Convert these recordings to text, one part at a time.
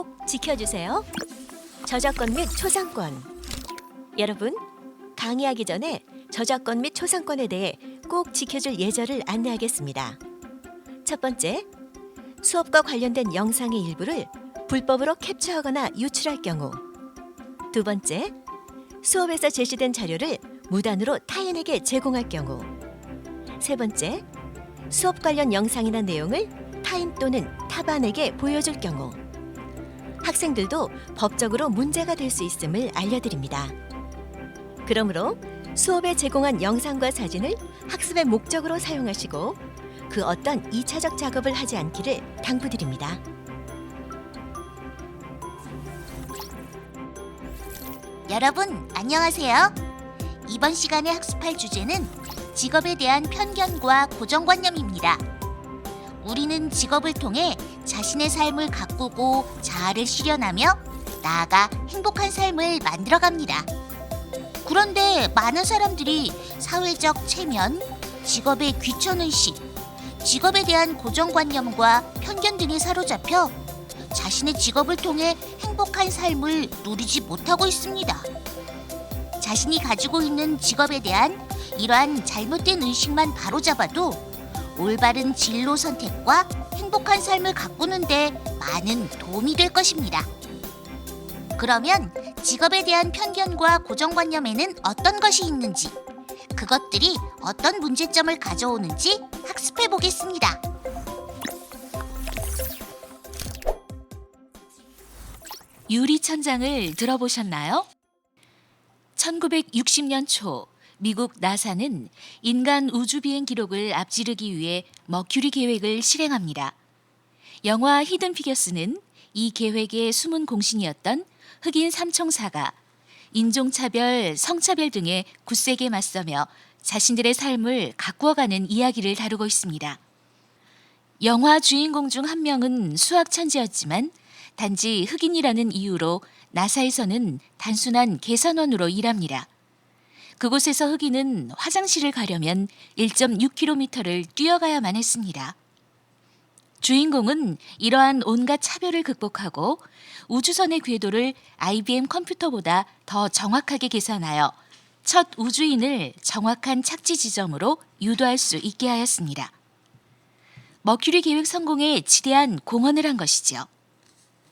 꼭 지켜주세요. 저작권 및 초상권. 여러분, 강의하기 전에 저작권 및 초상권에 대해 꼭 지켜줄 예절을 안내하겠습니다. 첫 번째, 수업과 관련된 영상의 일부를 불법으로 캡처하거나 유출할 경우. 두 번째, 수업에서 제시된 자료를 무단으로 타인에게 제공할 경우. 세 번째, 수업 관련 영상이나 내용을 타인 또는 타반에게 보여줄 경우. 학생들도 법적으로 문제가 될 수 있음을 알려드립니다. 그러므로 수업에 제공한 영상과 사진을 학습의 목적으로 사용하시고 그 어떤 2차적 작업을 하지 않기를 당부드립니다. 여러분, 안녕하세요. 이번 시간에 학습할 주제는 직업에 대한 편견과 고정관념입니다. 우리는 직업을 통해 자신의 삶을 가꾸고 자아를 실현하며 나아가 행복한 삶을 만들어갑니다. 그런데 많은 사람들이 사회적 체면, 직업의 귀천의식, 직업에 대한 고정관념과 편견 등에 사로잡혀 자신의 직업을 통해 행복한 삶을 누리지 못하고 있습니다. 자신이 가지고 있는 직업에 대한 이러한 잘못된 의식만 바로잡아도 올바른 진로 선택과 행복한 삶을 가꾸는 데 많은 도움이 될 것입니다. 그러면 직업에 대한 편견과 고정관념에는 어떤 것이 있는지, 그것들이 어떤 문제점을 가져오는지 학습해 보겠습니다. 유리천장을 들어보셨나요? 1960년 초 미국 나사는 인간 우주비행 기록을 앞지르기 위해 머큐리 계획을 실행합니다. 영화 히든 피겨스는 이 계획의 숨은 공신이었던 흑인 삼총사가 인종차별, 성차별 등에 굳세게 맞서며 자신들의 삶을 가꾸어가는 이야기를 다루고 있습니다. 영화 주인공 중 한 명은 수학 천재였지만 단지 흑인이라는 이유로 나사에서는 단순한 계산원으로 일합니다. 그곳에서 흑인은 화장실을 가려면 1.6km를 뛰어가야만 했습니다. 주인공은 이러한 온갖 차별을 극복하고 우주선의 궤도를 IBM 컴퓨터보다 더 정확하게 계산하여 첫 우주인을 정확한 착지 지점으로 유도할 수 있게 하였습니다. 머큐리 계획 성공에 지대한 공헌을 한 것이죠.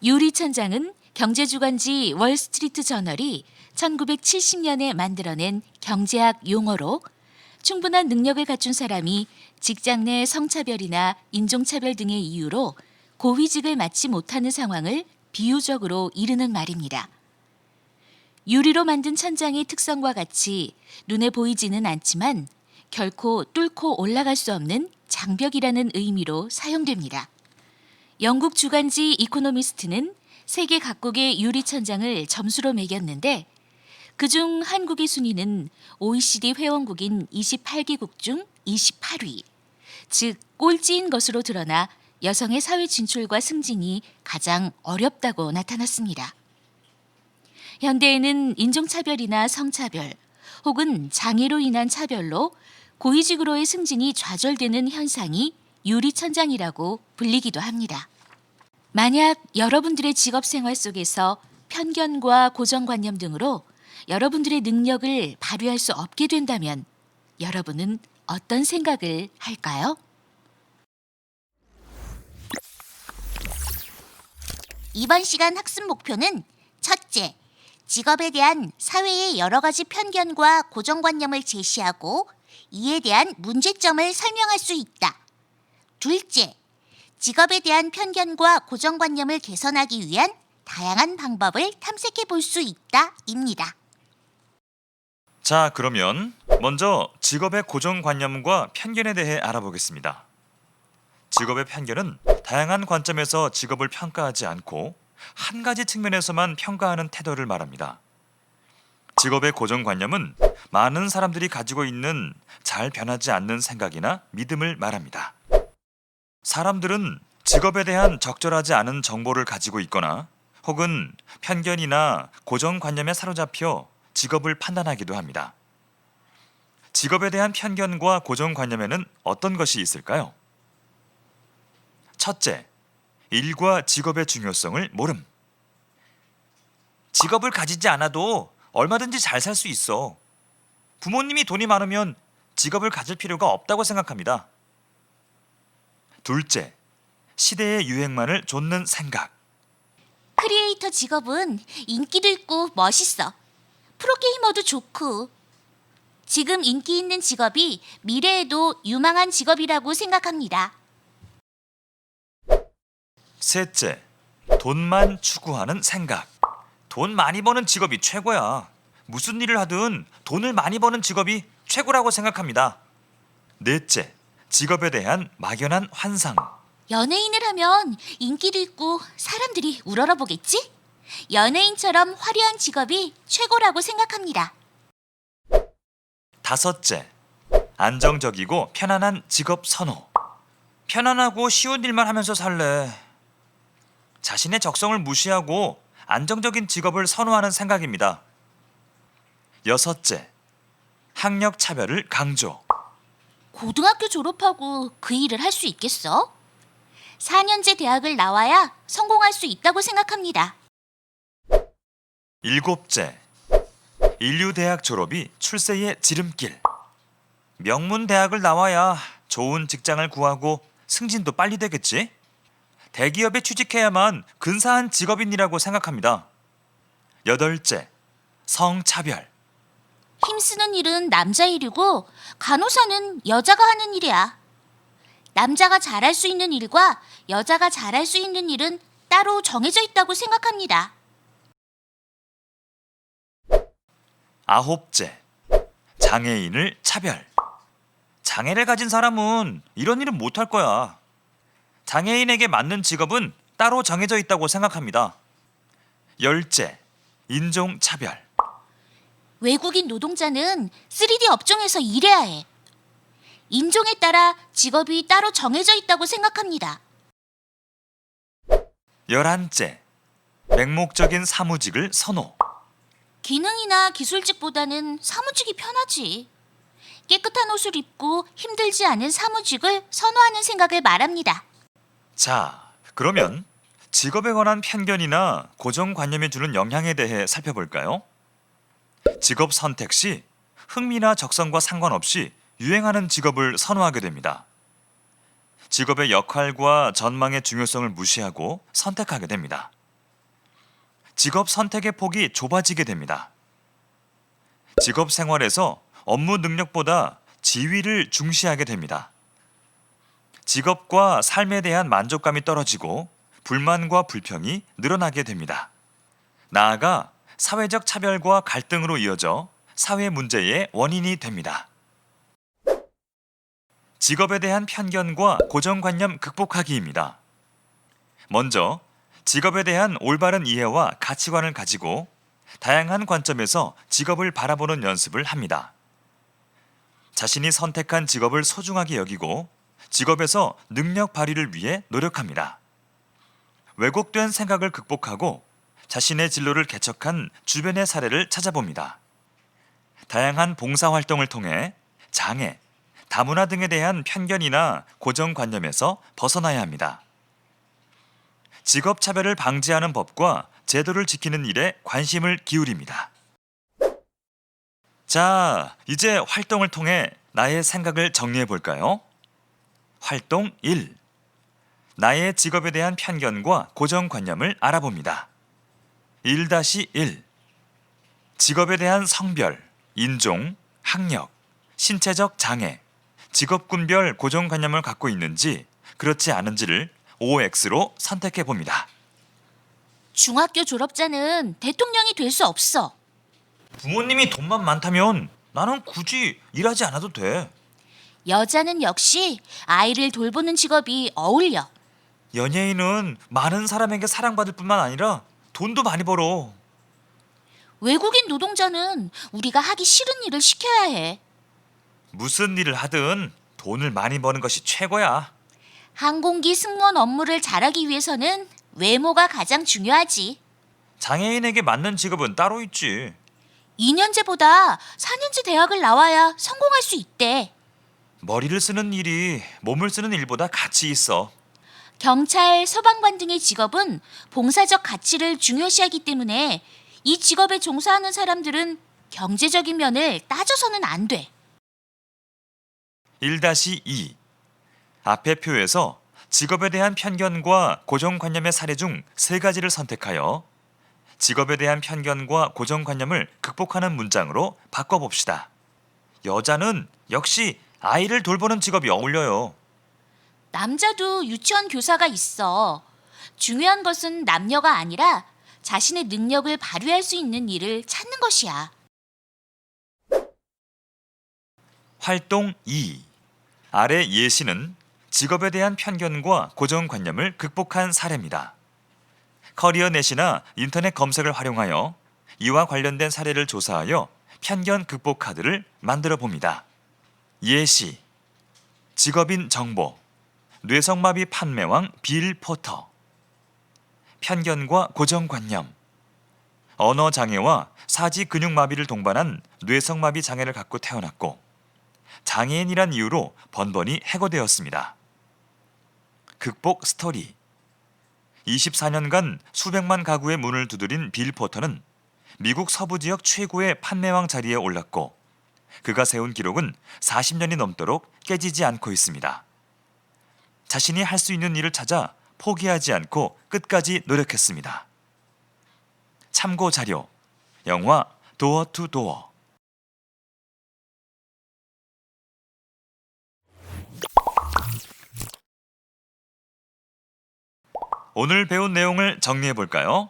유리천장은 경제주간지 월스트리트 저널이 1970년에 만들어낸 경제학 용어로 충분한 능력을 갖춘 사람이 직장 내 성차별이나 인종차별 등의 이유로 고위직을 맡지 못하는 상황을 비유적으로 이르는 말입니다. 유리로 만든 천장의 특성과 같이 눈에 보이지는 않지만 결코 뚫고 올라갈 수 없는 장벽이라는 의미로 사용됩니다. 영국 주간지 이코노미스트는 세계 각국의 유리천장을 점수로 매겼는데 그중 한국의 순위는 OECD 회원국인 28개국 중 28위, 즉 꼴찌인 것으로 드러나 여성의 사회 진출과 승진이 가장 어렵다고 나타났습니다. 현대에는 인종차별이나 성차별 혹은 장애로 인한 차별로 고위직으로의 승진이 좌절되는 현상이 유리천장이라고 불리기도 합니다. 만약 여러분들의 직업생활 속에서 편견과 고정관념 등으로 여러분들의 능력을 발휘할 수 없게 된다면 여러분은 어떤 생각을 할까요? 이번 시간 학습 목표는 첫째, 직업에 대한 사회의 여러 가지 편견과 고정관념을 제시하고 이에 대한 문제점을 설명할 수 있다. 둘째, 직업에 대한 편견과 고정관념을 개선하기 위한 다양한 방법을 탐색해 볼 수 있다입니다. 자, 그러면 먼저 직업의 고정관념과 편견에 대해 알아보겠습니다. 직업의 편견은 다양한 관점에서 직업을 평가하지 않고 한 가지 측면에서만 평가하는 태도를 말합니다. 직업의 고정관념은 많은 사람들이 가지고 있는 잘 변하지 않는 생각이나 믿음을 말합니다. 사람들은 직업에 대한 적절하지 않은 정보를 가지고 있거나 혹은 편견이나 고정관념에 사로잡혀 직업을 판단하기도 합니다. 직업에 대한 편견과 고정관념에는 어떤 것이 있을까요? 첫째, 일과 직업의 중요성을 모름. 직업을 가지지 않아도 얼마든지 잘 살 수 있어. 부모님이 돈이 많으면 직업을 가질 필요가 없다고 생각합니다. 둘째, 시대의 유행만을 좇는 생각. 크리에이터 직업은 인기도 있고 멋있어. 프로게이머도 좋고. 지금 인기 있는 직업이 미래에도 유망한 직업이라고 생각합니다. 셋째, 돈만 추구하는 생각. 돈 많이 버는 직업이 최고야. 무슨 일을 하든 돈을 많이 버는 직업이 최고라고 생각합니다. 넷째, 직업에 대한 막연한 환상. 연예인을 하면 인기도 있고 사람들이 우러러보겠지? 연예인처럼 화려한 직업이 최고라고 생각합니다. 다섯째, 안정적이고 편안한 직업 선호. 편안하고 쉬운 일만 하면서 살래. 자신의 적성을 무시하고 안정적인 직업을 선호하는 생각입니다. 여섯째, 학력 차별을 강조. 고등학교 졸업하고 그 일을 할 수 있겠어? 4년제 대학을 나와야 성공할 수 있다고 생각합니다. 일곱째, 인류대학 졸업이 출세의 지름길. 명문 대학을 나와야 좋은 직장을 구하고 승진도 빨리 되겠지? 대기업에 취직해야만 근사한 직업인이라고 생각합니다. 여덟째, 성차별. 힘쓰는 일은 남자 일이고 간호사는 여자가 하는 일이야. 남자가 잘할 수 있는 일과 여자가 잘할 수 있는 일은 따로 정해져 있다고 생각합니다. 아홉째, 장애인을 차별. 장애를 가진 사람은 이런 일은 못할 거야. 장애인에게 맞는 직업은 따로 정해져 있다고 생각합니다. 열째, 인종차별. 외국인 노동자는 3D 업종에서 일해야 해. 인종에 따라 직업이 따로 정해져 있다고 생각합니다. 열한째, 맹목적인 사무직을 선호. 기능이나 기술직보다는 사무직이 편하지. 깨끗한 옷을 입고 힘들지 않은 사무직을 선호하는 생각을 말합니다. 자, 그러면 직업에 관한 편견이나 고정관념이 주는 영향에 대해 살펴볼까요? 직업 선택 시 흥미나 적성과 상관없이 유행하는 직업을 선호하게 됩니다. 직업의 역할과 전망의 중요성을 무시하고 선택하게 됩니다. 직업 선택의 폭이 좁아지게 됩니다. 직업 생활에서 업무 능력보다 지위를 중시하게 됩니다. 직업과 삶에 대한 만족감이 떨어지고 불만과 불평이 늘어나게 됩니다. 나아가 사회적 차별과 갈등으로 이어져 사회 문제의 원인이 됩니다. 직업에 대한 편견과 고정관념 극복하기입니다. 먼저 직업에 대한 올바른 이해와 가치관을 가지고 다양한 관점에서 직업을 바라보는 연습을 합니다. 자신이 선택한 직업을 소중하게 여기고 직업에서 능력 발휘를 위해 노력합니다. 왜곡된 생각을 극복하고 자신의 진로를 개척한 주변의 사례를 찾아봅니다. 다양한 봉사활동을 통해 장애, 다문화 등에 대한 편견이나 고정관념에서 벗어나야 합니다. 직업차별을 방지하는 법과 제도를 지키는 일에 관심을 기울입니다. 자, 이제 활동을 통해 나의 생각을 정리해 볼까요? 활동 1. 나의 직업에 대한 편견과 고정관념을 알아봅니다. 1-1. 직업에 대한 성별, 인종, 학력, 신체적 장애, 직업군별 고정관념을 갖고 있는지 그렇지 않은지를 OX로 선택해 봅니다. 중학교 졸업자는 대통령이 될 수 없어. 부모님이 돈만 많다면 나는 굳이 일하지 않아도 돼. 여자는 역시 아이를 돌보는 직업이 어울려. 연예인은 많은 사람에게 사랑받을 뿐만 아니라 돈도 많이 벌어. 외국인 노동자는 우리가 하기 싫은 일을 시켜야 해. 무슨 일을 하든 돈을 많이 버는 것이 최고야. 항공기 승무원 업무를 잘하기 위해서는 외모가 가장 중요하지. 장애인에게 맞는 직업은 따로 있지. 2년제보다 4년제 대학을 나와야 성공할 수 있대. 머리를 쓰는 일이 몸을 쓰는 일보다 가치 있어. 경찰, 소방관 등의 직업은 봉사적 가치를 중요시하기 때문에 이 직업에 종사하는 사람들은 경제적인 면을 따져서는 안 돼. 1-2 앞의 표에서 직업에 대한 편견과 고정관념의 사례 중 3가지를 선택하여 직업에 대한 편견과 고정관념을 극복하는 문장으로 바꿔봅시다. 여자는 역시 아이를 돌보는 직업이 어울려요. 남자도 유치원 교사가 있어. 중요한 것은 남녀가 아니라 자신의 능력을 발휘할 수 있는 일을 찾는 것이야. 활동 2 아래 예시는 직업에 대한 편견과 고정관념을 극복한 사례입니다. 커리어넷이나 인터넷 검색을 활용하여 이와 관련된 사례를 조사하여 편견 극복 카드를 만들어 봅니다. 예시 직업인 정보 뇌성마비 판매왕 빌 포터 편견과 고정관념 언어장애와 사지 근육마비를 동반한 뇌성마비 장애를 갖고 태어났고 장애인이란 이유로 번번이 해고되었습니다. 극복 스토리 24년간 수백만 가구의 문을 두드린 빌 포터는 미국 서부 지역 최고의 판매왕 자리에 올랐고 그가 세운 기록은 40년이 넘도록 깨지지 않고 있습니다. 자신이 할 수 있는 일을 찾아 포기하지 않고 끝까지 노력했습니다. 참고 자료 영화 도어 투 도어 오늘 배운 내용을 정리해 볼까요?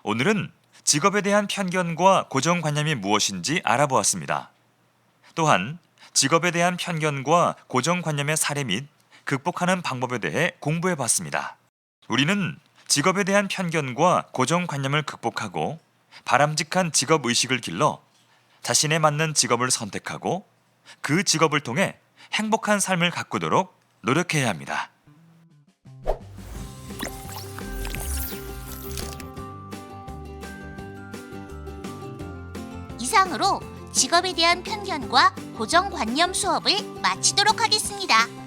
오늘은 직업에 대한 편견과 고정관념이 무엇인지 알아보았습니다. 또한 직업에 대한 편견과 고정관념의 사례 및 극복하는 방법에 대해 공부해 봤습니다. 우리는 직업에 대한 편견과 고정관념을 극복하고 바람직한 직업의식을 길러 자신에 맞는 직업을 선택하고 그 직업을 통해 행복한 삶을 가꾸도록 노력해야 합니다. 이상으로 직업에 대한 편견과 고정관념 수업을 마치도록 하겠습니다.